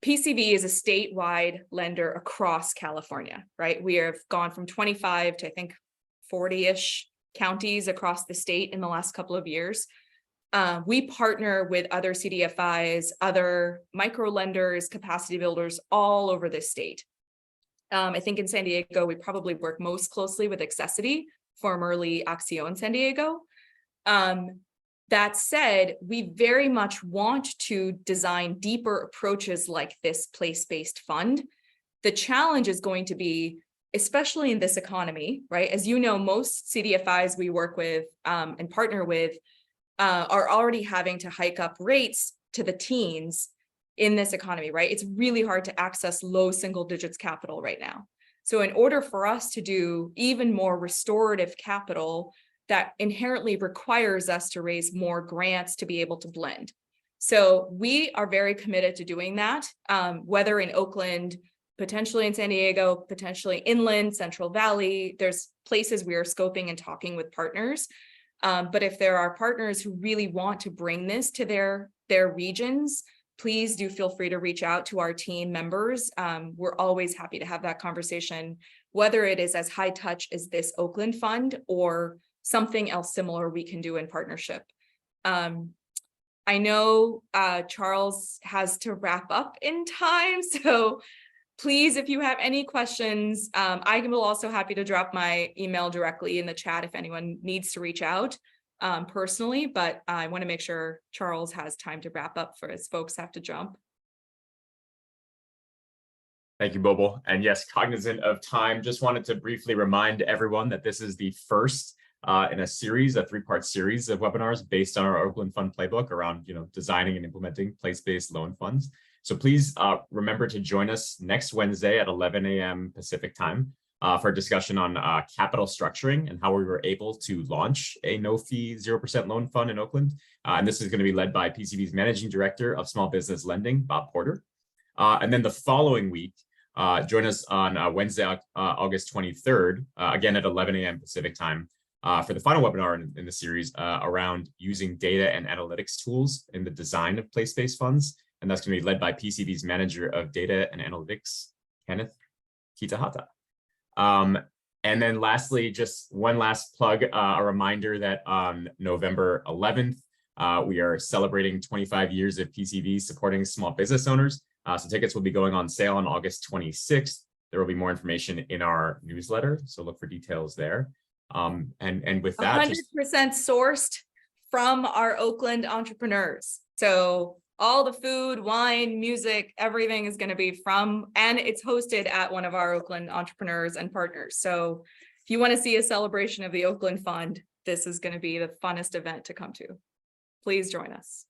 PCV is a statewide lender across California, right? We have gone from 25 to I think 40-ish counties across the state in the last couple of years. We partner with other CDFIs, other micro lenders, capacity builders all over the state. I think in San Diego, we probably work most closely with Accessity, formerly Acción San Diego. That said, we very much want to design deeper approaches like this place-based fund. The challenge is going to be, especially in this economy, right? As you know, most CDFIs we work with and partner with are already having to hike up rates to the teens in this economy, right? It's really hard to access low single digits capital right now. So in order for us to do even more restorative capital, that inherently requires us to raise more grants to be able to blend. So we are very committed to doing that, whether in Oakland, potentially in San Diego, potentially inland, Central Valley. There's places we are scoping and talking with partners. But if there are partners who really want to bring this to their regions, please do feel free to reach out to our team members. We're always happy to have that conversation, whether it is as high touch as this Oakland Fund or something else similar we can do in partnership. I know Charles has to wrap up in time, so please, if you have any questions, I will also happy to drop my email directly in the chat if anyone needs to reach out personally, but I want to make sure Charles has time to wrap up for his folks have to jump. Thank you, Bobo. And yes, cognizant of time, just wanted to briefly remind everyone that this is the first in a series, a 3-part series of webinars based on our Oakland Fund playbook around, designing and implementing place-based loan funds. So please remember to join us next Wednesday at 11 a.m. Pacific time for a discussion on capital structuring and how we were able to launch a no-fee 0% loan fund in Oakland. And this is going to be led by PCV's Managing Director of Small Business Lending, Bob Porter. And then the following week, join us on Wednesday, August 23rd, again at 11 a.m. Pacific time, for the final webinar in the series around using data and analytics tools in the design of place-based funds. And that's going to be led by PCV's Manager of Data and Analytics, Kenneth Kitahata. And then lastly, just one last plug, a reminder that on November 11th, we are celebrating 25 years of PCV supporting small business owners. So tickets will be going on sale on August 26th. There will be more information in our newsletter, so look for details there. And with that, 100% sourced from our Oakland entrepreneurs. So all the food, wine, music, everything is going to be from, and it's hosted at one of our Oakland entrepreneurs and partners. So if you want to see a celebration of the Oakland Fund, this is going to be the funnest event to come to. Please join us.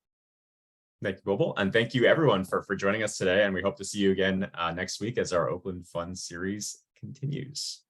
thank you, Global, and thank you everyone for joining us today. And we hope to see you again next week as our Oakland Fund series continues.